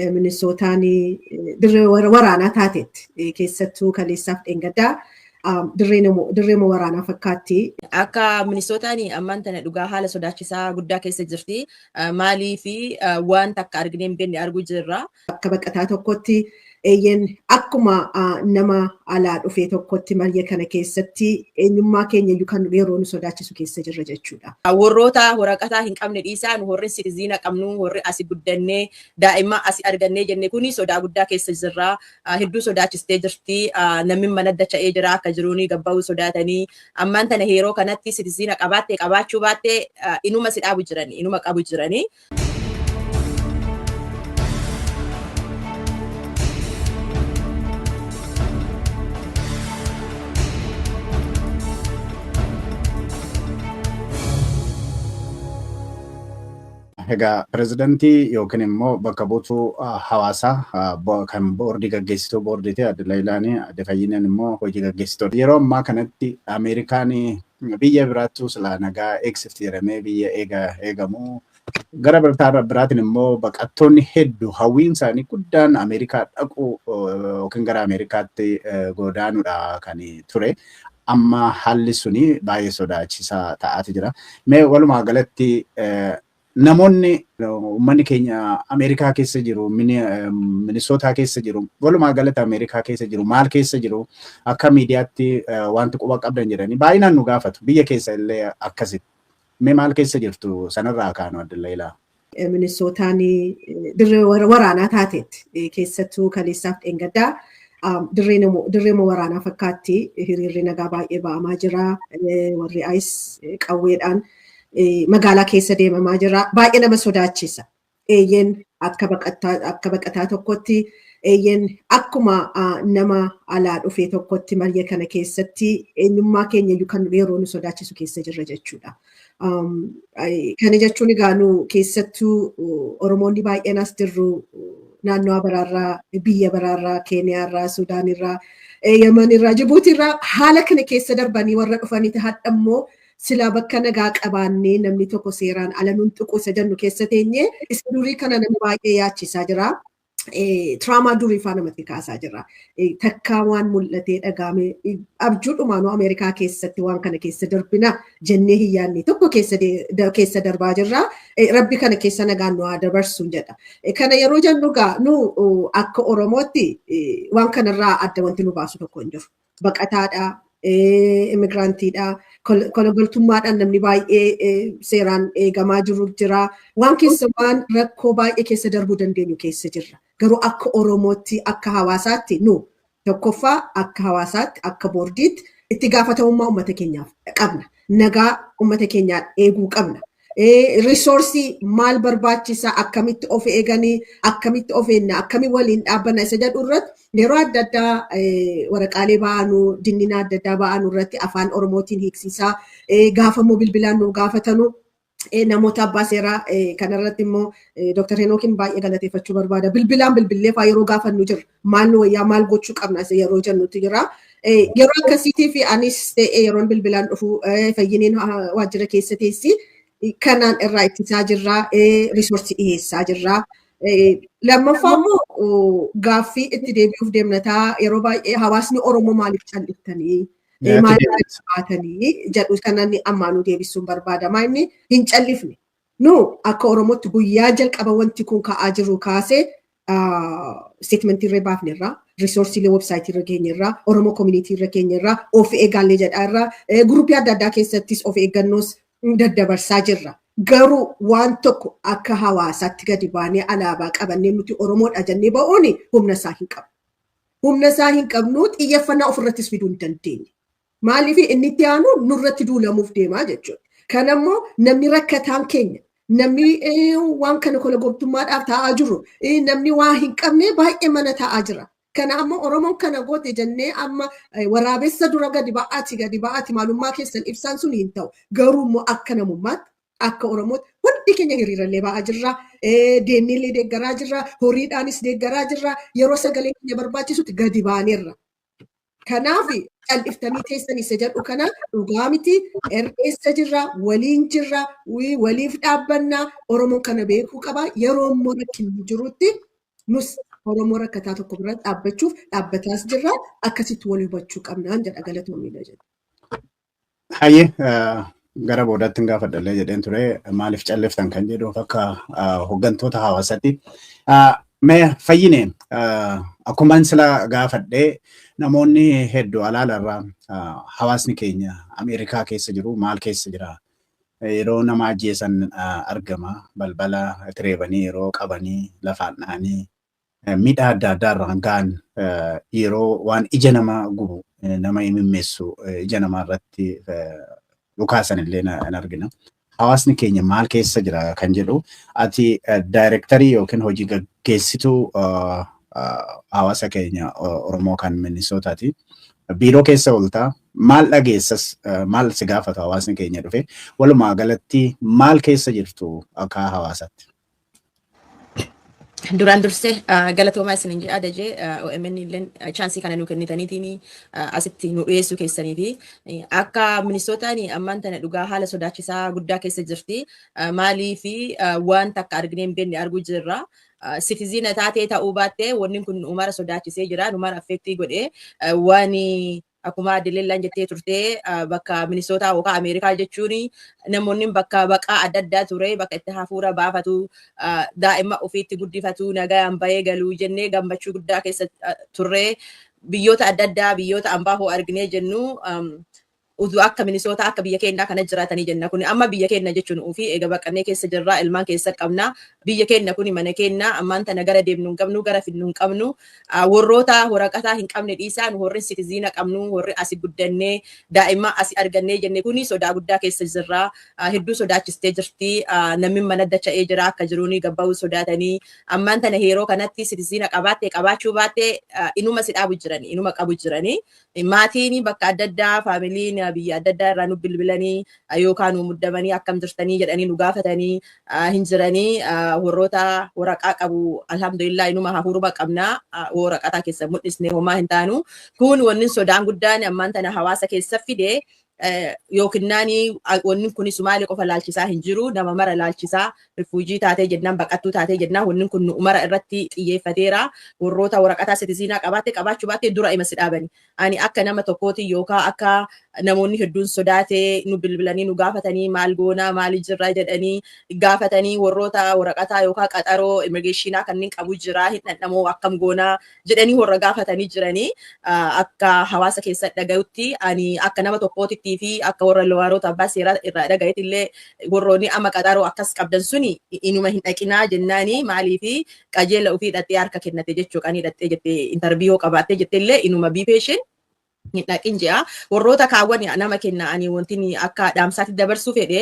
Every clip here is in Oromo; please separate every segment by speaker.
Speaker 1: Minisootaan dirree waraanaa taateetti keessattuu kaleessaaf dheengaddaa dirree waraanaa fakkaatti.
Speaker 2: Akka Minisootaan ammaan tana dhugaa haala sodaachisaa guddaa keessa jirti. Maalii fi wanta akka arginee hin beekne arguu jirra.
Speaker 1: Akka baqataa tokkotti eeyyen akkuma nama alaa dhufee tokkotti marya kana keessatti eenyummaa keenya iyyuu kan yeroo nu sodaachisu keessa jirra jechuudha.
Speaker 2: Warroota waraqataa hin qabne dhiisaan warri sitiziina qabnu warri asii guddannee daa'imman asii argannee jenne kuni sodaa guddaa keessa jirra. Hedduu sodaachistee jirti. Namni mana dacha'ee jira akka jiruuni gabba'uu sodaatanii ammaan tana yeroo kanatti sitiziina qabaattee qabaachuu baattee inuma si dhaabu jirani inuma qabu jirani.
Speaker 3: Egaa pirezidantii yookiin immoo bakka buutuu hawaasaa kan boordii gaggeessituu boordiitii adda Laayilaanii adda Fayyineen immoo hojii gaggeessitoota. Yeroo ammaa kanatti Ameerikaan biyya biraattuu silaa nagaa eegsifti jedhamee biyya eegamu. Gara biraatiin immoo baqattoonni hedduu hawwiin isaanii guddaan Ameerikaa dhaquu yookiin gara Ameerikaatti godaanuudha kan ture. Amma haalli suni baay'ee sodaachisaa ta'aati jira. Mee walumaa galatti namoonni uummanni keenya Ameerikaa keessa jiru, Minisootaa keessa jiru, walumaa galatti Ameerikaa keessa jiru, maal keessa jiru akka miidiyaatti wanti quba qabdan jedhanii baay'inaan nu gaafatu. Biyya keessa illee akkasitti. Mee maal keessa jirtu sanarraa kaanu adda Laayilaa?
Speaker 1: Minisootaan dirree waraanaa taateetti keessattuu kaleessaaf dheengaddaa dirree waraanaa fakkaatti hiriirri nagaa baay'ee ba'amaa jira. Warri ayis qawweedhaan magaalaa keessa deemamaa jira. Baay'ee nama sodaachisa. Eeyyen akka baqataa tokkotti eeyyen akkuma nama alaa dhufee tokkotti marya kana keessatti eenyummaa keenya iyyuu kan yeroo nu sodaachisu keessa jirra jechuudha. Kana jechuun egaa nu keessattuu Oromoonni baay'een as jirru naannoo biraarraa, biyya biraarraa, Keeniyaarraa, Suudaanirraa, Yemenirraa, Jibuutiirraa haala kana keessa darbanii warra dhufanii hadhammoo sila bakka nagaa qabaannee namni tokko seeraan ala nuun tuqu isa jennu keessa teenye isa durii kana nama baay'ee yaachisaa jira. Tiraamaa durii faa namatti kaasaa jira. Takkaa waan mul'atee dhagaame abjuudhumaan Ameerikaa keessatti waan kana keessa darbina jennee hin yaadne tokko keessa darbaa jirra. Rabbi kana keessa nagaan nu haa dabarsu jedha. Kana yeroo jennu gaa nu akka Oromootti waan kanarraa adda wanti nu baasu tokko hin jiru. Baqataadha. Immigraantiidha. Kolagaltummaadhaan namni baay'ee seeraan eegamaa jiru jira. Waan keessa waan rakkoo baay'ee keessa darbuu dandeenyu keessa jirra. Garuu akka Oromootti akka hawaasaatti nu tokkoffaa akka hawaasaatti akka boordiitti itti gaafatamummaa uummata keenyaaf qabna. Nagaa uummata keenyaa eeguu qabna. Risoorsii maal barbaachisa akkamitti of eeganii akkamitti of eenna akkamitti waliin dhaabbanna isa jedhu irratti yeroo adda addaa waraqaalee ba'anuu dinnina adda addaa ba'anuu irratti afaan Oromootiin hiiksisaa gaafamuu bilbilaan nu gaafatanu namoota abbaa seeraa kanarratti immoo Dr. Henookin baay'ee galateeffachuu barbaada. Bilbilaan bilbilee fa'aa yeroo gaafannu jirra. Maal nu wayyaa maal gochuu qabna yeroo jennutti jira. Yeroo akkasiitii fi anis ta'ee yeroon bilbilaan dhufu fayyineen waajjira keessa teessi. Kanaan irraa ittisaa jirra, risoorsii dhiyeessaa jirra. Lammaffaa immoo gaaffii itti deebi'uuf deemnataa yeroo baay'ee hawaasni Oromoo maaliif calliftanii maaliif baatanii jedhu kanan ammaanuu deebisuun barbaadama. Inni hin callifne. Nu akka Oromootti guyyaa jalqaba wanti kun ka'aa jiru kaasee statementii irra baafnerraa, risoorsiilee websaayitii irra keenyarraa, Oromoo koominiitii irra keenyarraa, of eegaallee jedhaarraa, guruupii adda addaa keessattis of eeggannoos daddabarsaa jirra. Garuu waan tokko akka hawaasaatti gadi baanee alaabaa qabannee nuti Oromoodha jennee ba'uun humna isaa hin qabu. Humna isaa hin qabnu xiyyeeffannaa ofirrattis fiduu hin dandeenye. Maaliif inni itti aanu nurratti duulamuuf deemaa jechuudha. Kanammoo namni rakkataan keenya namni waan kana kolagaltummaadhaaf taa'aa jiru namni waa hin qabne baay'ee mana taa'aa jira. Kana amma Oromoon kana goote jennee amma waraabessa dura gadi ba'aati maalummaa keessan ibsaan sun hin ta'u. Garuu immoo akka namummaatti akka Oromootti hundi keenya hiriirallee ba'aa jirra. Deemneellee deeggaraa jirra. Horiidhaanis deeggaraa jirra. Yeroo sagalee keenya barbaachisutti gadi baaneerra. Kanaaf calliftanii teessanii isa jedhu kana dhugaa miti ergeessa jirra waliin jirra waliif dhaabbannaa Oromoon kana beekuu qaba. Yeroo immoo rakkinni jirutti nus Oromoo rakkataa tokko biratti dhaabbachuuf dhaabbataas jirra akkasitti wal hubachuu qabnaan jedha galatoomii jedha.
Speaker 3: Hayyee gara boodaatti gaafadhallee jedheen ture maaliif calliftan kan jedhuuf akka hooggantoota hawaasaatti. Mee fayyine akkuma sila gaafadhee namoonni hedduu alaalarraa hawaasni keenya Ameerikaa keessa jiru maal keessa jira? Yeroo nama ajjeesan argama balbala tireebanii yeroo qabanii lafaan dha'anii miidhaa adda addaa irraan ga'an yeroo waan ija nama gubu nama imimmeessu ija namaa irratti dhukaasan illee in argina. Hawaasni keenya maal keessa jira kan jedhu ati daayirektarii yookiin hojii gaggeessituu hawaasa keenya Oromoo kan Minnesootaati. Biiroo keessa ooltaa maal dhageessas maal si gaafatu hawaasni keenya dhufe walumaa galatti maal keessa jirtu akka hawaasaatti.
Speaker 2: Duraan dursee galatoomaa isin jedha Dajee OMN illeen chaansii kana nu kennitaniitiin asitti nu dhiyeessuu keessanii fi akka Minisootaan ammaan tana dhugaa haala sodaachisaa guddaa keessa jirti. Maalii fi waan takka arginee hin beekne arguu jirra. Sitiziina taatee ta'uu baattee wanni kun umara sodaachisee jira. Umara affeektii godhee waan akkuma Adileellaan jettee turtee bakka Minisootaa yookaan Ameerikaa jechuun namoonni bakka baqaa adda addaa ture bakka itti hafuura baafatu daa'ima ofiitti guddifatu nagaan bahee galuu jennee gammachuu guddaa keessa turre biyyoota adda addaa biyyoota ambaa hoo arginee jennu utuu akka Minisootaa akka biyya keenyaa kana jiraatanii jenna kun amma biyya keenya jechuun ofii eega baqannee keessa jirraa ilmaan keessa qabna biyya keenya kun mana keenya ammaan tana gara deemnu hin qabnu gara finnu hin qabnu warroota waraqataa hin qabne dhiisaan warri sitiziina qabnu warri asii guddannee daa'imman asii argannee jenne kuni sodaa guddaa keessa jirraa hedduu sodaachistee jirti namni mana dacha'ee jira akka jiruuni gabba'uu sodaatanii ammaan tana yeroo kanatti sitiziina qabaattee qabaachuu baattee inuma si dhaabu jiranii inuma qabu jiranii maatiin bakka adda addaa faamiliin biyya adda addaa irraa nu bilbilanii yookaan nu muddamanii akkam jirtanii jedhanii nu gaafatanii hin jiranii warroota waraqaa qabu alhamdulillah inuma hafuuruma qabnaa waraqataa keessa mul'isnee homaa hin taanu kun wanni sodaan guddaan ammaan tana hawaasa keessa fide yookiin wanni kun Sumaalee qofa laalchisaa hin jiru nama mara laalchisaa rifuujii taatee jennaan baqattuu taatee jennaan wanni kun umara irratti xiyyeeffateera warroota waraqataa sitiziinaa qabaatte qabaachuu baatte dura ima si dhaabani ani akka nama tokkooti yookaan akka namoonni hedduun sodaatee nu bilbilanii nu gaafatanii maal goonaa maali jirraa jedhanii gaafatanii warroota waraqataa yookaan qaxaroo immigireeshinaa kanneen qabu jira hin dhandhamoo akkam goonaa jedhanii warra gaafatanii jiranii akka hawaasa keessa dhaga'utti ani akka nama tokkootitti fi akka warra lawaaroota abbaa seeraa irraa dhaga'etti illee warroonni amma qaxaroo akkas qabdan suni inuma hin dhaqinaa jennaanii maalii fi qajeela ofii hidhattee harka kennate jechuu qanii hidhattee jettee intarviyoo qabaattee jettee illee inuma biifeeshin hin dhaqin jea warroota kaawwan nama kenna ani wantin akka dhaamsaatti dabarsuu fedhe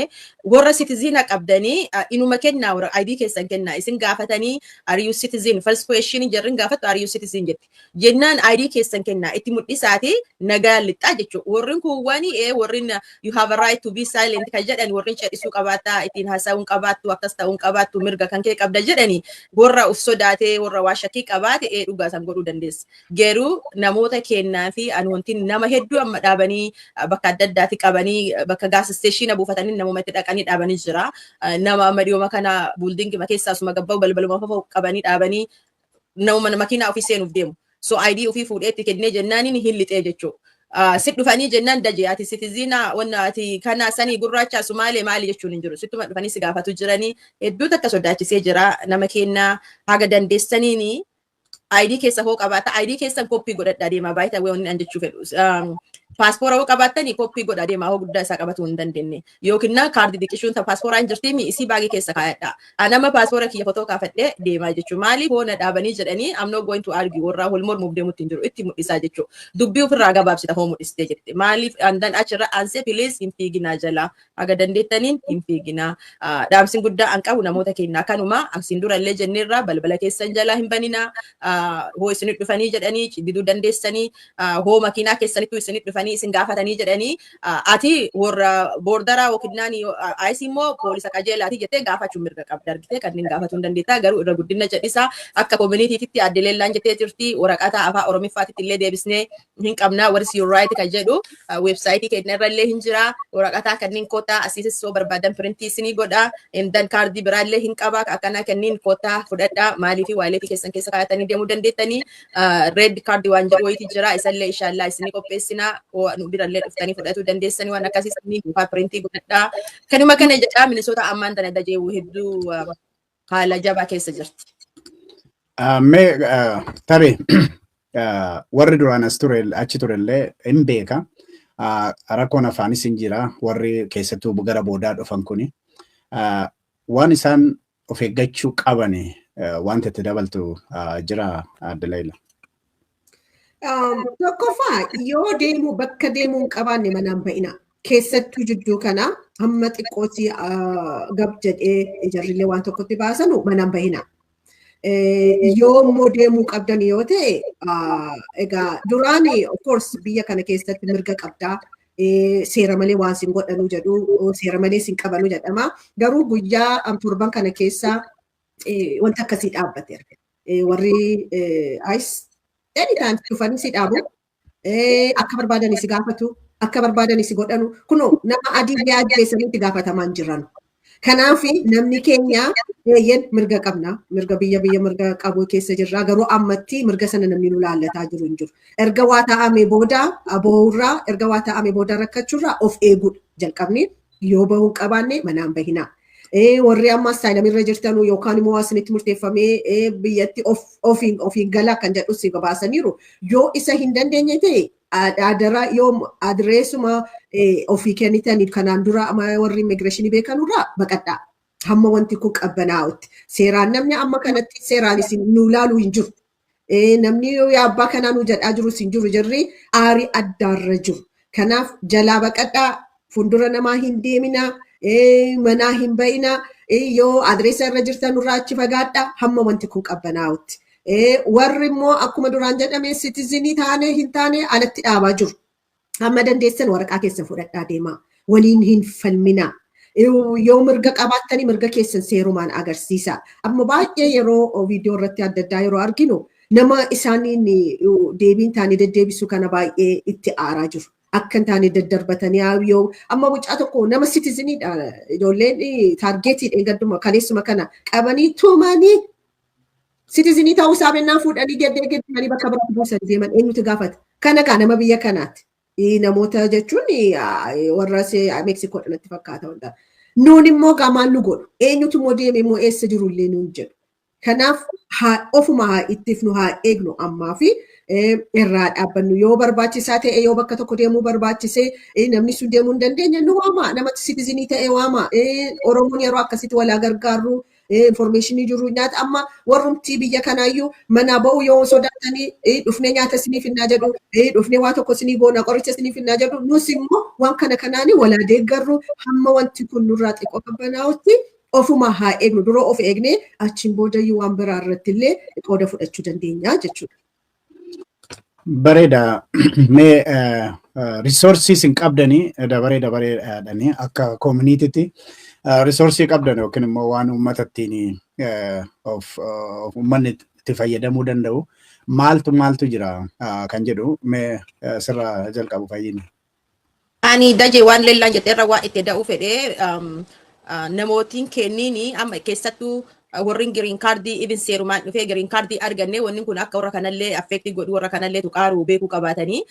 Speaker 2: warra sitiziina qabdanii inuma kenna warra ID keessan kenna isin gaafatanii are you citizen first question jarrin gaafatu are you citizen jetti jennaan ID keessan kenna itti mul'isaati nagaa lixxaa jechuu warrin kun wani warrin you have a right to be silent kan jedhan warrin cedhisuu qabaata ittiin haasa'uun qabaattu akkas ta'uun qabaattu mirga kan kee qabda jedhani warra uf sodaatee warra waa shakkii qabaate dhugaa san godhuu dandeessa garuu namoota kennaa fi ani wantin nama hedduu amma dhaabanii bakka adda addaatti qabanii bakka gaas isteeshina buufatanii namuma itti dhaqanii dhaabanii jira nama amma dhiyooma kana buuldingi keessaa asuma gabba'u balbaluma fafa'u qabanii dhaabanii namuma makiinaa ofii seenuuf deemu so ID ofii fuudhee itti kennee jennaaniin hin lixee jechuudha. Sit dhufanii jennaan dajee ati sitiziina wanna ati kana sanii gurraacha Sumaalee maali jechuun hin jiru sittuma dhufanii si gaafatu jiranii hedduu takka sodaachisee jira nama kennaa haga dandeessaniini ID keessa hoo qabaata ID keessan koppii godhadhaa deemaa baay'ee wanni an jechuu fedhu paaspoora hoo qabaattanii koppii godhaa deemaa hoo guddaa isaa qabatuu hin dandeenye yookiin kaardii diqishuun ta paaspooraan jirti mi isii baagii keessa kaayadha anama paaspoora kiyya fotoo kaafadhee deemaa jechuudha maaliif hoo na dhaabanii jedhanii I'm not going to argue warraa wal mormuuf deemutti hin jiru itti mul'isaa jechuudha dubbii ofirraa gabaabsita hoo mul'istee jette maaliif andan achirra ansee pilees hin fiiginaa jalaa haga dandeettaniin hin fiiginaa dhaamsiin guddaa an qabu namoota kennaa kanuma asiin dura illee jenneerraa balbala keessan jalaa hin baninaa hoo isinit dhufanii jedhanii diduu dandeessanii hoo makiinaa keessanittuu isinit dhufanii dhufanii isin gaafatanii jedhanii ati warra boordaraa yookiin naani ayis immoo poolisa qajeelaati jettee gaafachuu mirga qabda argitee kanneen gaafachuu hin dandeetta garuu irra guddina jedhisaa akka koominiitiitti adde leellaan jettee jirti waraqata afaan oromiffaatitti illee deebisnee hin qabna what is your right kan jedhu weebsaayitii keenya irra illee hin jira waraqata kanneen kootaa asiisis soo barbaadan printii isinii godha indan kaardii biraallee hin qaba akkana kanneen kootaa fudhadha maalii fi waayilee keessan keessa kaayatanii deemuu dandeettanii red card waan jedhu wayitii jira isallee inshallah isinii qopheessina nu birallee dhuftanii fudhatuu dandeessanii waan akkasii isinii kuufaa printii godhadha kanuma kana jedhaa Minnesota ammaan tana dajeewu hedduu haala jabaa keessa jirti.
Speaker 3: Mee tarii warri duraan as ture achi turellee hin beeka rakkoon afaanis hin jira warri keessattuu gara boodaa dhufan kuni waan isaan of eeggachuu qabani wanta itti dabaltu jira adde Leila.
Speaker 1: Tokkoffaa yoo deemu bakka deemuu hin qabaanne manaan ba'ina. Keessattuu jidduu kana hamma xiqqootti gab jedhee ijarrillee waan tokkotti baasanu manaan ba'ina. Yoo immoo deemuu qabdan yoo ta'e egaa duraan of course biyya kana keessatti mirga qabdaa. Seera malee waan sin godhanu jedhu seera malee sin qabanu jedhama. Garuu guyyaa torban kana keessa wanta akkasii dhaabbate. Warri ayis anytime dhufanii si dhaabu akka barbaadan si gaafatu akka barbaadan si godhanu kunoo nama adii ajjeesanii itti gaafatamaan jiran. Kanaaf namni keenya mirga qabna mirga biyya mirga qabu keessa jirra garuu ammatti mirga sana namni nu laallataa jiru hin jiru. Erga waa ta'amee booda aboorraa erga waa ta'amee booda rakkachuurraa of eeguudha jalqabni yoo bahuu qabaanne manaan bahina. Warri amma saayinamirra jirtanu yookaan immoo asinitti murteeffamee biyyatti ofiin galaa kan jedhu si baasaniiru yoo isa hin dandeenye ta'e adara yoo adreesuma ofii kennitaniif kanaan dura warri immigireeshinii beekanurraa baqadhaa. Hamma wanti kun qabbanaa'utti. Seeraan namni amma kanatti seeraan isin nu laaluu hin jiru. Namni abbaa kanaa nu jedhaa jiru hin jiru jirri aarii addaarra jiru. Kanaaf jalaa baqadhaa fuuldura namaa hin deemina. Manaa hin ba'ina yoo adreesa irra jirtan irraa achi fagaadhaa hamma wanti kun qabbanaa'utti. Warri immoo akkuma duraan jedhame citizenii taane hin taane alatti dhaabaa jiru. Hamma dandeessan waraqaa keessan fudhadhaa deemaa. Waliin hin falminaa. Yoo mirga qabaattanii mirga keessan seerumaan agarsiisa. Amma baay'ee yeroo viidiyoo irratti adda addaa yeroo arginu nama isaaniin deebiin taane deddeebisu kana baay'ee itti aaraa jiru. Akka hin taane daddarbatanii yoo amma mucaa tokko nama citizeniidha ijoolleen taargeetii eeggadduma kaleessuma kana qabanii tumanii citizenii ta'uu isaa bennaan fuudhanii geddumanii bakka biraatti buusan deeman eenyutu gaafata. Kana kaa nama biyya kanaati. Namoota jechuun warra Meksikoodha natti fakkaata. Nuun immoo gaamaan nu godhu. Eenyutu immoo deeme immoo eessa jirullee nuun jedhu. Kanaaf ofuma haa ittiif nu haa eegnu ammaa fi irraa dhaabbannu yoo barbaachisaa ta'e yoo bakka tokko deemuu barbaachisee namni sun deemuu hin dandeenye nu waama namatti citizenii ta'e waama Oromoon yeroo akkasitti walaa gargaarru informationii jiru nyaata amma warrumtii biyya kanaayyuu manaa ba'u yoo sodaatanii dhufnee nyaata isiniif hinnaa jedhu dhufnee waa tokko isinii goona qoricha isiniif hinnaa jedhu nus immoo waan kana kanaanii walaa deeggarru hamma wanti kun nurraa xiqqoo qabbanaa'utti ofuma haa eegnu dura of eegnee achiin boodayyuu waan biraa irratti illee qooda fudhachuu dandeenya jechuudha.
Speaker 3: Bareeda mee resources hin qabdanii dabareedhanii akka communitytti resources qabdan yookiin immoo waan uummatattiin of uummanni itti fayyadamuu danda'u maaltu jira kan jedhu mee sirra jalqabu fayyini.
Speaker 2: Ani dajee waan leellaan jetteerra waa itti da'uu fedhee namootiin kenniini amma keessattuu warrin green cardii even seerumaan dhufee green cardii arganne wanni kun akka warra kanallee affecti godhu warra kanallee tuqaaru beekuu qabaatanii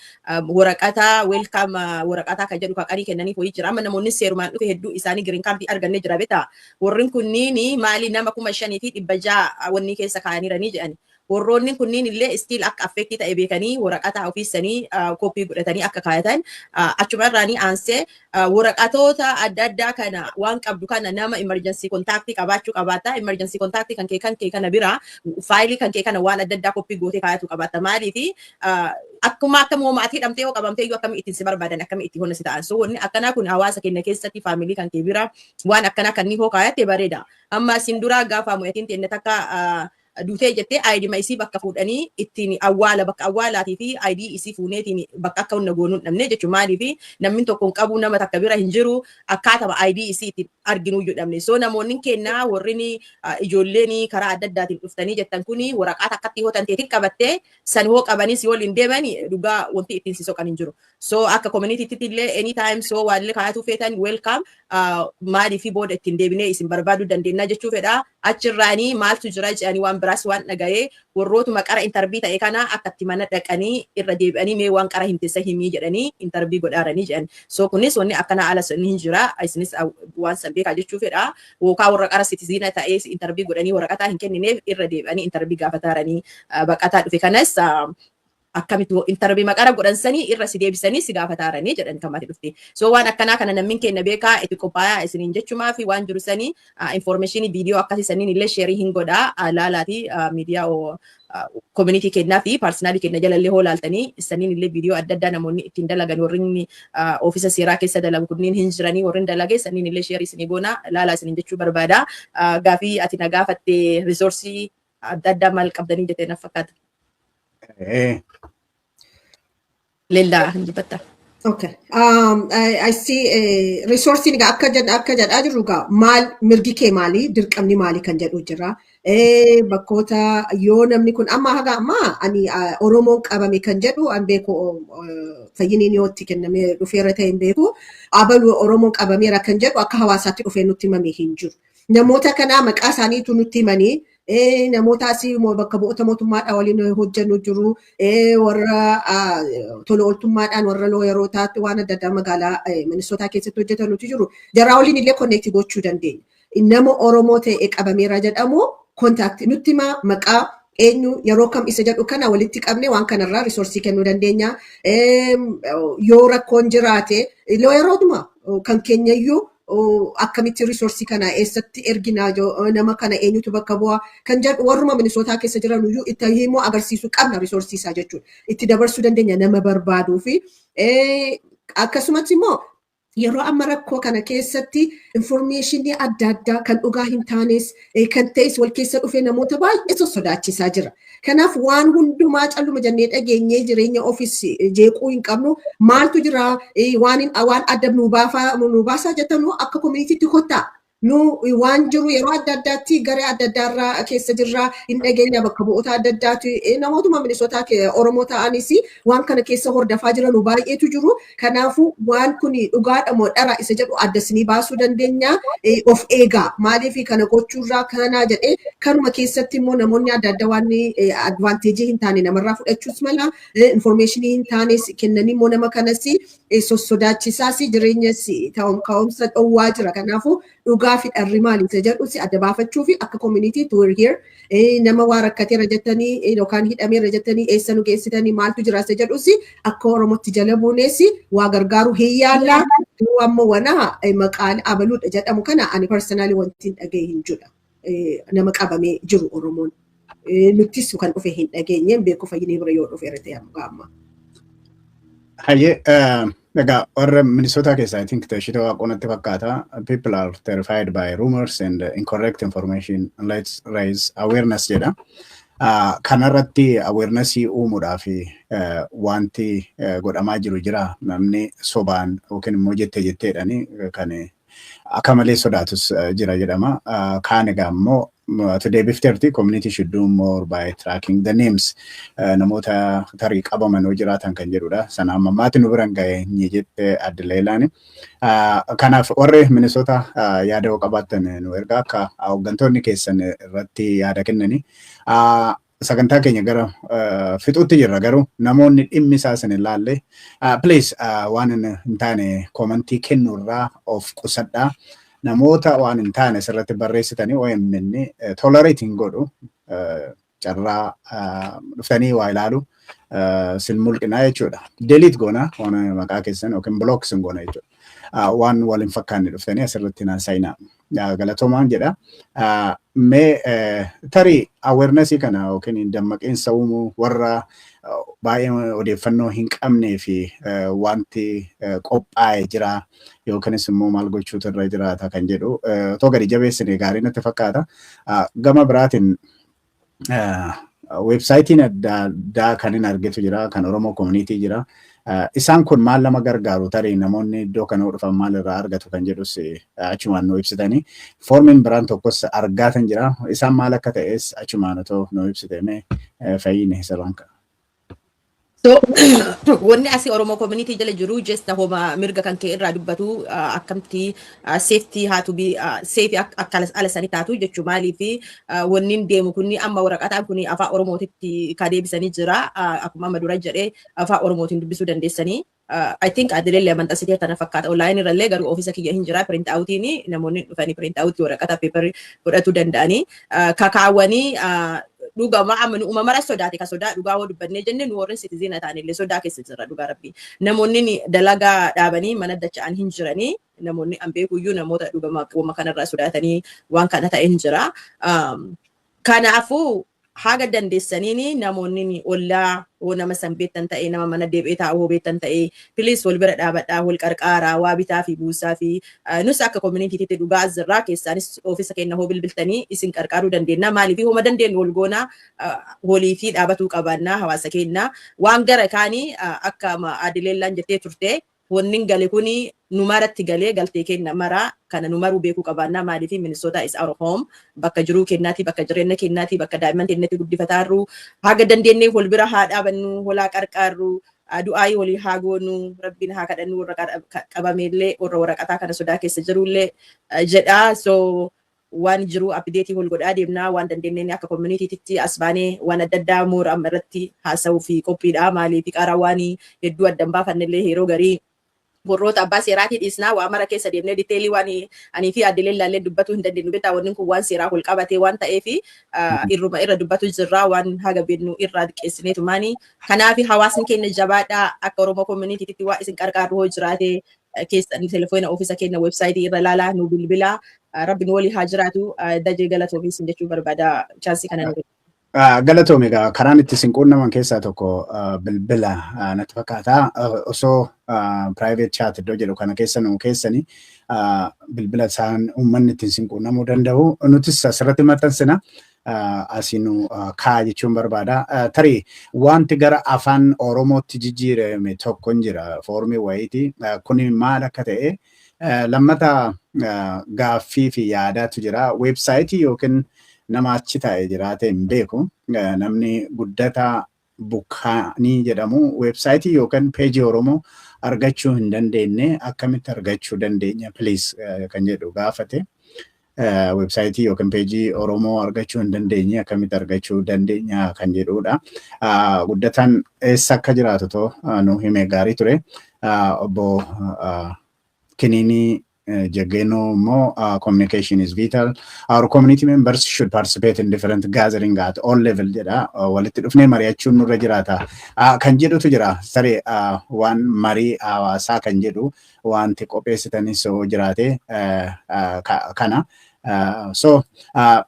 Speaker 2: waraqata welcome waraqata kan jedhu qaqanii kennanii ho'i jira amma namoonni seerumaan dhufe hedduu isaanii green cardii arganne jira beeta warrin kunniin maali nama 5,600 wanni keessa kaa'aniiranii jedhani. Warroonni kunniin illee still akka affecti ta'e beekanii waraqata ofiisanii koppii godhatanii akka kaayatan achuma irraanii aansee waraqatoota adda addaa kana waan qabdu kana nama emergency contact qabaachuu qabaata emergency contact kan kee kana bira faayilii kan kee kana waan adda addaa koppii gootee kaayatu qabaata maaliifi akkuma akka moomaatti hidhamtee yoo qabamtee iyyuu akkamii ittiin si barbaadan akkamii itti honna si ta'an so wanni akkanaa kun hawaasa keenya keessatti faamilii kan kee bira waan akkanaa kan ni hoo kaayatte bareeda amma isin duraa gaafa mo'atiin teenne takka duutee jettee ID ma isii bakka fuudhanii ittiin awwaala bakka awwaalaatii fi ID isii fuuneetiin bakka akka hunna goonuun dhabne jechuun maaliif namni tokko hin qabu nama takka bira hin jiru akkaatama ID isii ittiin arginuu jedhamne. So namoonni kennaa warri ijoolleen karaa adda addaatiin dhuftanii jettan kuni waraqaa takkatti hoo tanteetiin qabattee san hoo qabanis yoo hin deeman dhugaa wanti ittiin si soqan hin jiru. So akka communitytti illee anytime so waan kaayatu feetan welcome maaliif booda ittiin deebinee isin barbaaduu dandeenya jechuu fedha. Achirraanii maaltu jira jedhanii waan biraas waan dhaga'ee warrootuma qara intarbii ta'e kana akka itti mana dhaqanii irra deebi'anii mee waan qara hin teessa himii jedhanii intarbii godhaaranii jedhan. So kunis wanni akkana ala sun hin jira isinis waan san beekaa jechuu fedha. Wookaa warra qara sitiziina ta'ee intarbii godhanii waraqataa hin kennineef irra deebi'anii intarbii gaafataaranii baqataa dhufe kanas akkamitti intarbii maqara godhansanii irra si deebisanii si gaafataaranii jedhan kan mati dhufte. So waan akkanaa kana namni kenna beekaa itti qophaayaa isiniin jechumaa fi waan jiru sanii informationii viidiyoo akkasii saniin illee sheerii hin godhaa laalaati miidiyaa community kennaa fi personalii kenna jalallee hoo laaltanii saniin illee viidiyoo adda addaa namoonni ittiin dalagan warri ofiisa seeraa keessa dalagu kunniin hin jiranii warri dalagee saniin illee sheerii isinii goona laalaa isiniin jechuu barbaada. Gaafii ati na gaafatte risoorsii adda addaa maal qabdanii jettee na fakkaata. Lilla hinjibatta.
Speaker 1: Okay. I see resourcing akka jedhaa jiru gaa maal mirgi kee maali dirqamni maali kan jedhu jira. Bakkoota yoo namni kun amma haga amma ani Oromoon qabame kan jedhu an beeku fayyiniin yootti kenname dhufeera ta'e hin beeku abalu Oromoon qabameera kan jedhu akka hawaasaatti dhufee nutti himame hin jiru. Namoota kanaa maqaa isaaniitu nutti himanii namoota asii bakka bu'oota mootummaadhaan waliin hojjennu jiru warra tola ooltummaadhaan warra looyarootaatti waan adda addaa magaalaa Minisootaa keessatti hojjetan nuti jiru. Jaraa waliin illee konneektii gochuu dandeenya. Nama Oromoo ta'e qabameera jedhamu kontaaktii nutti hima maqaa eenyu yeroo kam isa jedhu kana walitti qabne waan kanarraa risoorsii kennuu dandeenya. Yoo rakkoon jiraate looyarootuma kan keenyayyuu akkamitti risoorsii kana eessatti erginaa nama kana eenyutu bakka bu'aa kan jedhu warruma Minisootaa keessa jiran iyyuu itti himuu agarsiisuu qabna risoorsiisaa jechuudha. Itti dabarsuu dandeenya nama barbaaduu fi akkasumas immoo yeroo amma rakkoo kana keessatti informationii adda addaa kan dhugaa hin taanes kan ta'es wal keessa dhufee namoota baay'ee sodaachisaa jira. Kanaaf waan hundumaa calluma jennee dhageenyee jireenya ofiis jeequu hin qabnu maaltu jira waan adda nu baasaa jettanuu akka communitytti kottaa. Nu waan jiru yeroo adda addaatti garee adda addaarraa keessa jirra hin dhageenya bakka bu'oota adda addaatti namootuma Minisootaa Oromoo ta'anis waan kana keessa hordofaa jiran baay'eetu jiru. Kanaafuu waan kun dhugaadha moo dhara isa jedhu adda isinii baasuu dandeenya of eegaa maaliif kana gochuurraa kana jedhee kanuma keessatti immoo namoonni adda addaa waan advaanteejii hin taane namarraa fudhachuus mala informationii hin taanes kennanii immoo nama kanas sodaachisaas jireenyas ka'umsa dhowwaa jira. Kanaafuu dhugaa fi dharri maali isa jedhu si adda baafachuu fi akka community to here nama waa rakkateera jettanii yookaan hidhameera jettanii eessa nu geessitanii maaltu jira isa jedhu si akka Oromootti jala buunees waa gargaaru hin yaalla. Amma wana maqaan abaluudha jedhamu kana ani personally wanti hin dhagee hin jiru. Nama qabamee jiru Oromoon nuttis kan dhufe hin dhageenye beeku fayyinii bira yoo dhufeera ta'e amma.
Speaker 3: Hayyee egaa warra Minisootaa keessaa I think tashita waaqonatti fakkaata people are terrified by rumors and incorrect information and let's raise awareness jedha. Kanarratti awarenessii uumuudhaaf wanti godhamaa jiru jira namni sobaan yookiin immoo jetteedhani kan akka malee sodaatus jira jedhama. Kaan egaa immoo today bifteerti community should do more by tracking the names namoota tarii qabaman yoo jiraatan kan jedhudha. Sana amma maatiin nu biraan ga'e ni jette adda leelaani. Kanaaf warri Minisoota yaada yoo qabaatan nu erga akka hooggantoonni keessan irratti yaada kennani. Sagantaa keenya gara fixuutti jirra garuu namoonni dhimmi isaa san ilaalle please waan hin taane komentii kennuurraa of qusadhaa. Namoota waan hin taane sirratti barreessitanii OMN tolerating godhu carraa dhuftanii waa ilaalu sin mulqinaa jechuudha. Delete goona waan maqaa keessan yookiin block sin goona jechuudha. Waan wal hin fakkaanne dhuftanii asirratti naan saayinaa. Galatoomaan jedha. Mee tarii awarenessii kana yookiin dammaqinsa uumuu warra baay'ee odeeffannoo hin qabnee fi wanti qophaa'ee jira yookiinis immoo maal gochuutu irra jiraata kan jedhu too gadi jabeessine gaarii natti fakkaata. Gama biraatiin websaayitiin adda kan hin argitu jira, kan Oromoo community jira. Isaan kun maal lama gargaaru tarii namoonni iddoo kana dhufan maal irraa argatu kan jedhus achumaan nu ibsitanii. Foormiin biraan tokkos argaatan jira. Isaan maal akka ta'es achumaan otoo nu ibsitame fayyine saraan kana.
Speaker 2: So wanni asii Oromoo community jala jiru just homa mirga kan kee irraa dubbatu akkamti safety haatu bi safe akka ala sanii taatu jechuu maalii fi wanni deemu kunni amma waraqataan kunni afaan Oromootitti ka deebisanii jira akkuma amma dura jedhee afaan Oromootiin dubbisuu dandeessanii. I think adileellee amantasitee tana fakkaata online irrallee garuu ofiisa kiyya hin jira print outiin namoonni dhufanii print out waraqata paper godhatu danda'anii kakaawwanii dhugama amma uumamara sodaate ka sodaa dhugaa woo dubbannee jenne nu warreen citizen ta'anillee sodaa keessa jira dhugaa rabbi namoonni dalagaa dhaabanii mana dacha'an hin jiranii namoonni an beekuyyuu namoota dhugama wama kanarraa sodaatanii waan kana ta'e hin jira kanaafuu haga dandeessaniini namoonni ollaa nama san beektan ta'e nama mana deebi'ee taa'uu beektan ta'e please wal bira dhaabadhaa wal qarqaaraa waa bitaa fi buusaa fi nus akka communitytti dhugaa azirraa keessaanis ofiisa keenya hoo bilbiltanii isin qarqaaruu dandeenya maaliif homa dandeenyu wal goonaa walii fi dhaabatuu qabaannaa hawaasa keenya waan gara kaanii akka adileellaan jettee turte wanni gale kuni numaratti galee galtee kenna maraa kana numaruu beekuu qabaannaa maaliif Minnesota is our home bakka jiruu kennaati bakka jireenya kennaati bakka daa'imman keenyatti guddifataarru haga dandeenyee wal bira haa dhaabannu walaa qarqaarru du'aayii walii haa goonu rabbiin haa kadhannu warra qabameellee warra waraqataa kana sodaa keessa jirullee jedhaa so waan jiru update wal godhaa deemnaa waan dandeenyee akka communitytti as baanee waan adda addaa moora amma irratti haasa'uu fi qophiidha maaliif qaaraa waan hedduu addan baafannillee yeroo garii warroota abbaa seeraatii dhiisnaa waa mara keessa deemnee diteelii waan anii fi addileen laallee dubbatu hin dandeenyu beektaa wanni kun waan seeraa wal qabatee waan ta'eef irruma irra dubbatu jirraa waan haga beeknu irraa xiqqeessineetu maanii kanaaf hawaasni keenya jabaadhaa akka Oromoo communitytti waa isin qarqaaru hoo jiraate keessan telefoona ofiisa keenya websaayitii irra laalaa nu bilbilaa rabbiin walii haa jiraatu dajee galatoomiisin jechuu barbaada chaansii kana nu
Speaker 3: Galatoom egaa karaan itti sinquunnaman keessaa tokko bilbila natti fakkaata osoo private chat iddoo jedhu kana keessa nu keessanii bilbila isaan uummanni ittiin sinquunnamuu danda'u nutis asirratti maxxansina asinu kaa jechuun barbaada tarii wanti gara afaan Oromootti jijjiirame tokko hin jira foormii wayiiti kuni maal akka ta'e lammata gaaffii fi yaadaatu jira websaayitii yookiin nama achi taa'ee jiraate hin beeku namni guddataa Bukkaanii jedhamu websaayitii yookaan peejii Oromoo argachuu hin dandeenye akkamitti argachuu dandeenya please kan jedhu gaafate websaayitii yookaan peejii Oromoo argachuu hin dandeenye akkamitti argachuu dandeenya kan jedhudha guddataan eessa akka jiraatu too nu hime gaarii ture obbo Kiniinii Jageno more communication is vital. Our community members should participate in different gathering at all level. Jeda walitti dhufnee mari'achuun nurra jiraata. Kan jedhutu jira. Sare waan marii hawaasaa kan jedhu wanti qopheessitanis soo jiraate kana. So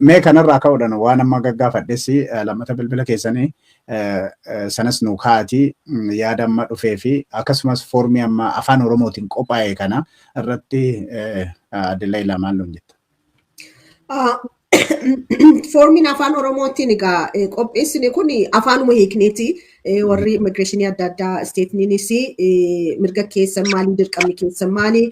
Speaker 3: mee kanarraa ka'uudhaan waan amma gaggaafadhessi lammata bilbila keessanii sanas nu kaati yaada amma dhufee fi akkasumas foormii amma afaan Oromootiin qophaa'e kana irratti Adilaa Ilaamaan loon jetta.
Speaker 1: Foormiin afaan Oromootiin egaa qopheessine kun afaanuma hiikneeti warri immigireeshinii adda addaa isteetniinis mirga keessan maali dirqamni keessan maali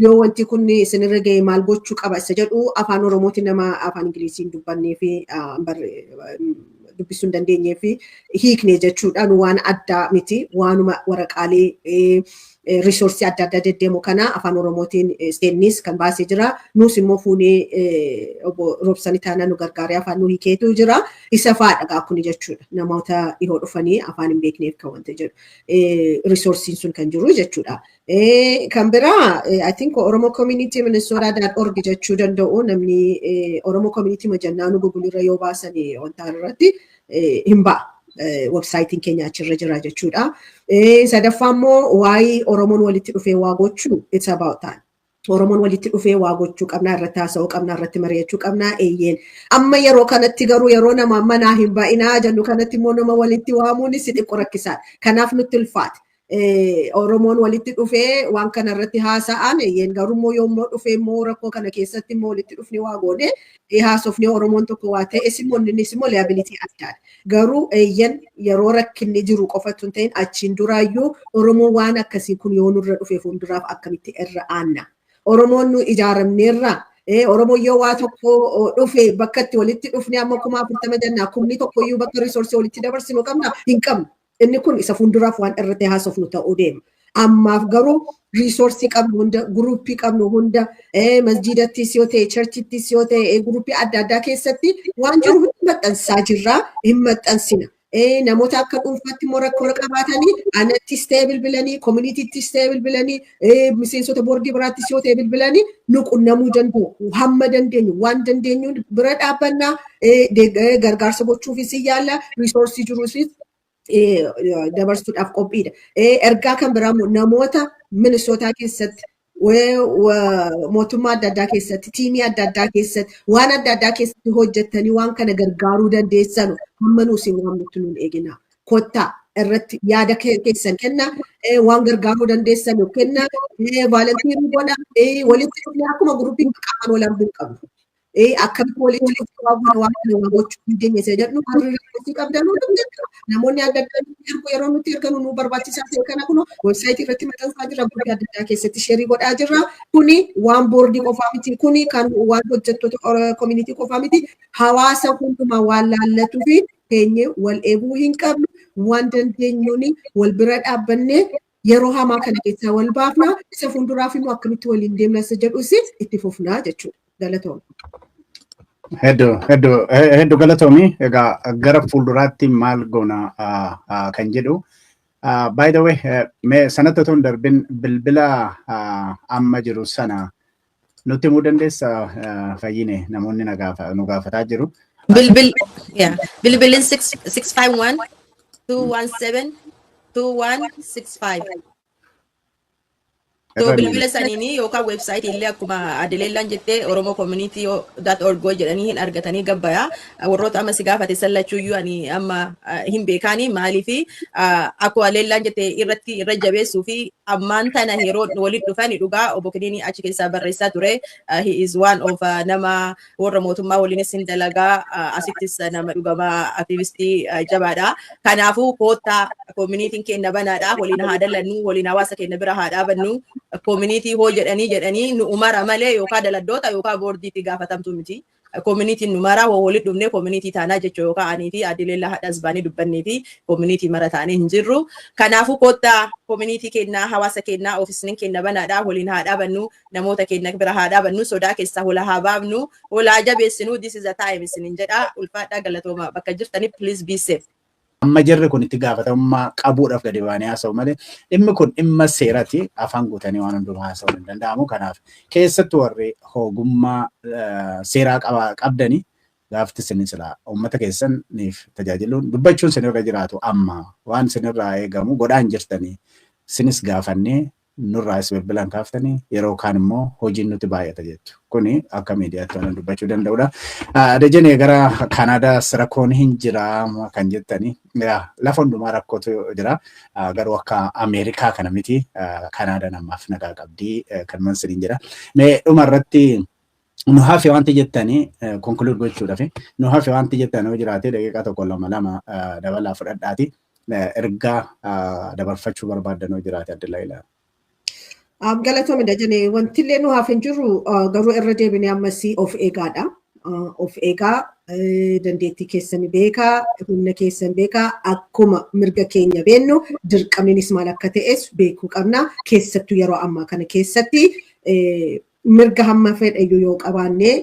Speaker 1: yoo wanti kun isinirra ga'e maal gochuu qaba isa jedhu afaan Oromootiin nama afaan Ingiliziin dubbannee fi dubbisuu hin dandeenyee fi hiiknee jechuudhaan waan addaa miti waanuma waraqaalee resource adda addaa deddeemu kana afaan Oromootiin steennis kan baasee jira nus immoo fuunee obbo Roobsanii taanaa nu gargaaree afaan nu hiikeetu jira isa faadha kun jechuudha namoota dhihoo dhufanii afaan hin beekneef kan wanta jedhu resourcein sun kan jiru jechuudha kan biraa I think Oromo community Minnesota.org jechuu danda'u namni Oromo community majannaanu Google yoo baasan wanta irratti hin ba'a. Websaayitiin keenya achirra jira jechuudha. Sadaffaa immoo waa'ee Oromoon walitti dhufee waa gochuu it's about that. Oromoon walitti dhufee waa gochuu qabnaa irratti haasa'uu qabnaa irratti mari'achuu qabnaa eeyyeen. Amma yeroo kanatti garuu yeroo nama manaa hin baa'inaa jennu kanatti immoo nama walitti waamuun si xiqqoo rakkisaadha. Kanaaf nutti ulfaate. Oromoon walitti dhufee waan kana irratti haasa'an garuu yommuu dhufee immoo rakkoo kana keessatti immoo walitti dhufne waa goone haasofne Oromoon tokko waa ta'e innis immoo liabilitii addaadha. Garuu yeroo rakkinni jiru qofatu hin ta'in achiin duraayyuu Oromoon waan akkasii kun yoo nurra dhufe fuulduraaf akkamitti irra aanna. Oromoon nu ijaaramneerra Oromoon yoo waa tokko dhufe bakka itti walitti dhufne amma 40 jennaa kumni tokkoyyuu bakka risoorsii walitti dabarsinu qabna hin qabnu. Inni kun isa fuulduraaf waan irratti haasofnu ta'uu deema. Ammaaf garuu risoorsii qabnu hunda, guruupii qabnu hunda, masjiidattis yoo ta'e, charchittis yoo ta'e, guruupii adda addaa keessatti waan jiru hin maxxansaa jirra, hin maxxansina. Namoota akka dhuunfaatti immoo rakkoo qabaatanii anattis ta'e bilbilanii, koominiitiittis ta'e bilbilanii, miseensota boordii biraattis yoo ta'e bilbilanii nu qunnamuu danda'u. Hamma dandeenyu waan dandeenyuun bira dhaabbannaa gargaarsa gochuufis yaalla, risoorsii jiruufis dabarsuudhaaf qophiidha. Ergaa kan biraa namoota Minisootaa keessatti mootummaa adda addaa keessatti tiimii adda addaa keessatti waan adda addaa keessatti hojjettanii waan kana gargaaruu dandeessanu hamma nuus waan nutti nuun eegina. Kottaa irratti yaada keessan kenna waan gargaaruu dandeessanu kenna vaalantiirii godha walitti dhufne akkuma guruupiin qaban wal arguu qabnu. Akkamitti walitti dhufne waan kana gochuu dandeenya isa jedhu hiriirri qabdanuu namoonni adda addaa yeroo nuti erganu nu barbaachisaa ta'e kana kun websaayitii irratti maxxansaa jira guruupii adda addaa keessatti sheerii godhaa jirra. Kuni waan boordii qofaa miti kuni kan waan hojjettoota koominiitii qofaa miti hawaasa hundumaa waan laallatu fi teenyee wal eeguu hin qabnu waan dandeenyuun wal bira dhaabbannee yeroo hamaa kana keessaa wal baafna isa fuulduraaf immoo akkamitti waliin deemna isa jedhus itti fufnaa jechuudha. Galatoomii.
Speaker 3: Hedduu galatoomii egaa gara fuulduraatti maal goona kan jedhu. By the way, sanatti otoo hin darbin bilbila amma jiru sana nutti himuu dandeessa Fayyine namoonni nu gaafataa jiru.
Speaker 2: Bilbilin 651 217 2165. So bilbila sanini yookaan website illee akkuma Adeleellaan jettee oromocommunity.org jedhanii hin argatanii gabbaya. Warroota amma si gaafate sallachuuyyuu ani amma hin beekani maaliifi akkuma Adeleellaan jettee irra jabeessuu fi ammaan tana yeroo walitti dhufani dhugaa obbo Kiniini achi keessaa barreessaa ture. He is one of nama warra mootummaa waliinis hin dalagaa asittis nama dhugamaa aktivistii jabaadha. Kanaafuu koottaa community'n keenya banaadha waliin haa dalannu waliin hawaasa keenya bira haa dhaabannu. Community hoo jedhanii nu umara malee yookaan daladdoota yookaan boordiitti gaafatamtu miti. Community nu mara walitti dhufnee community taanaa jechuu yookaan anii fi Adileellaa hadhas baanii dubbannee fi community mara taanee hin jirru. Kanaafuu kottaa community keenya hawaasa keenya ofiisni keenya banaadhaa waliin haa dhaabannu namoota keenya bira haa dhaabannu sodaa keessaa hola haa baafnu hola jabeessinu this is the time isinin jedha ulfaadhaa galatooma bakka jirtanii please be safe.
Speaker 3: Amma jirri kun itti gaafatamummaa qabuudhaaf gadi baanee haasa'u malee dhimmi kun dhimma seerati afaan guutanii waan hundumaa haasa'uu hin danda'amu. Kanaaf keessattuu warri ogummaa seeraa qabdanii gaafti isin silaa uummata keessaniif tajaajiluun dubbachuun isinirra jiraatu amma waan isinirraa eegamu godhaan jirtanii isinis gaafannee nurraas bilbilaan kaaftanii yeroo kaan immoo hojiin nuti baay'ata jettu. Kuni akka miidiyaatti waan dubbachuu danda'udha. Dajanee gara Kanaadaas rakkoon hin jira kan jettanii lafa hundumaa rakkootu jira. Garuu akka Ameerikaa kana miti Kanaadaan ammaaf nagaa qabdii kan mansiriin jira. Mee dhuma irratti nu hafe wanti jettanii konkuluud gochuudhaaf nu hafe wanti jettanii jiraate daqiiqaa tokko lama dabalaa fudhadhaati ergaa dabarfachuu barbaadanoo jiraate Addelaa ilaa.
Speaker 1: Galatoomii Dajanee wanti illee nu hafe hin jiru garuu irra deebinee ammasii of eegaadha. Of eegaa dandeettii keessan beekaa humna keessan beekaa akkuma mirga keenya beennu dirqamnis maal akka ta'es beekuu qabna. Keessattuu yeroo ammaa kana keessatti mirga hamma fedhayyuu yoo qabaannee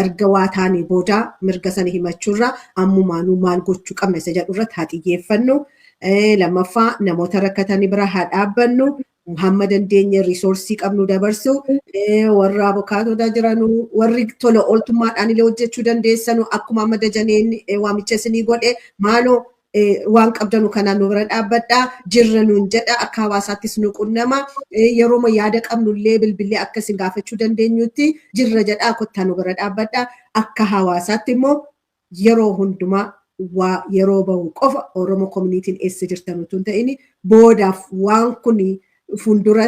Speaker 1: erga waa taanee booda mirga sana himachuurra ammumaanuu maal gochuu qabna isa jedhu irratti haa xiyyeeffannu. Lammaffaa namoota rakkatanii bira haa dhaabbannu. Hamma dandeenye risoorsii qabnu dabarsu warra abokaatota jiranu warri tola ooltummaadhaan illee hojjechuu dandeessanu akkuma amma Dajaneen waamicha isinii godhe maaloo waan qabdanu kanaan nu bira dhaabbadhaa jirra nuun jedha akka hawaasaattis nu qunnama yeroo yaada qabnullee bilbilee akkasin gaafachuu dandeenyutti jirra jedhaa kottaa nu bira dhaabbadhaa akka hawaasaatti immoo yeroo hundumaa waa yeroo bahu qofa Oromoo community'n eessa jirtan utuu hin ta'in boodaaf waan kun fuuldura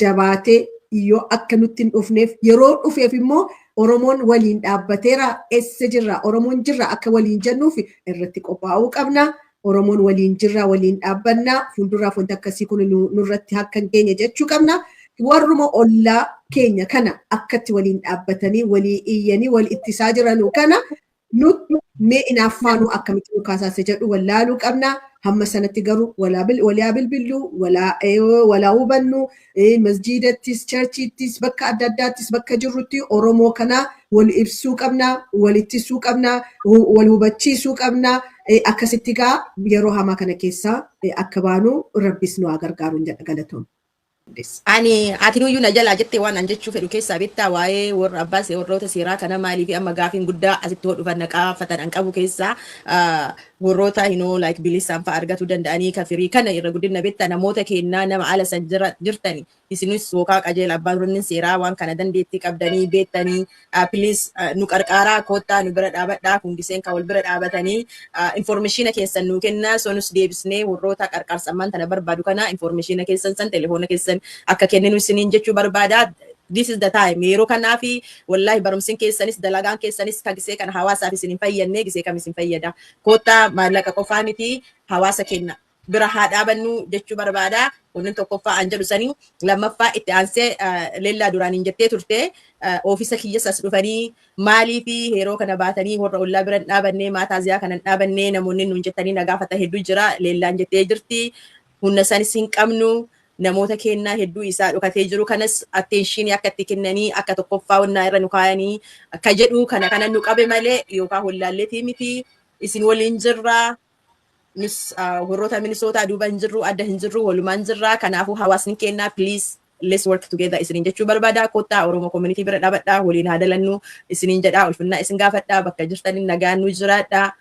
Speaker 1: jabaatee yoo akka nutti hin dhufneef yeroo dhufeef immoo Oromoon waliin dhaabbateera eessa jirra Oromoon jirra akka waliin jennuuf irratti qophaa'uu qabna. Oromoon waliin jirra waliin dhaabbannaa fuulduraaf wanti akkasii kun nurratti akka hin geenye jechuu qabna. Warruma ollaa keenya kana akkatti waliin dhaabbatanii walii iyyanii wal ittisaa jiranuu kana mee inaaffaanuu akkamitti nu kaasaase jedhu wallaaluu qabna. Hamma sanatti garuu walaa bilbiluu walaa hubannu masjiidattis churchittis bakka adda addaattis bakka jirrutti Oromoo kana wal ibsuu qabna wal ittisuu qabna wal hubachiisuu qabna. Akkasitti gaa yeroo hamaa kana keessaa akka baanu rabbis nu gargaaruun jedha galatoom.
Speaker 2: Ani atinuyyuu na jalaa jettee waan an jechuu fedhu keessaa bittaa waa'ee warra abbaas warroota seeraa kana maaliif amma gaafiin guddaa asitti hodhufan naqaafatan an qabu keessaa warroota like bilisaan fa'a argatu danda'anii kafirii kana irra guddina bittaa namoota kennaa nama ala san jirtani isinis wookaa qajeela abbaan runnin seeraa waan kana dandeettii qabdanii beektanii please nu qarqaaraa koottaa nu bira dhaabadhaa hundiseen kan wal bira dhaabatanii informationa keessan nu kennaa sonus deebisnee warroota qarqaarsamman tana barbaadu kana informationa keessan san telefoona keessan akka kenninu isiniin jechuu barbaada. This is the time. Yeroo kanaafi wallahi barumsin keessanis dalagaan keessanis kan gisee kana hawaasaaf isin fayyadne gisee kam isin fayyada. Koottaa maallaqa qofaa miti hawaasa kenna. Bira haa dhaabannu jechuu barbaada. Wannan tokkoffaa an jedhu sanii lammaffaa itti aansee leellaa duraaniin jettee turte oofisa kiyyasas dhufanii maalii fi yeroo kana baatanii warra ollaa bira dhaabannee maataaziyaa kanan dhaabannee namoonni nuun jettanii nagaafata hedduu jira leellaan jettee jirti. Hunna sanis hin qabnu. Namoota kennaa hedduu isaa dhukatee jiru kanas attention akka itti kennanii akka tokkoffaa wannaa irra nu kaayanii akka jedhu kana nu qabe malee yookaan hollaalleetii miti isin waliin jirra nus warroota Minnesota duuba hin jirru adda hin jirru walumaan jirra kanaafuu hawaasni kennaa please let's work together isiniin jechuu barbaada koottaa Oromoo community bira dhaabadhaa waliin haa dalannu isiniin jedhaa ulfinnaa isin gaafadhaa bakka jirtaniin nagaan nu jiraadhaa.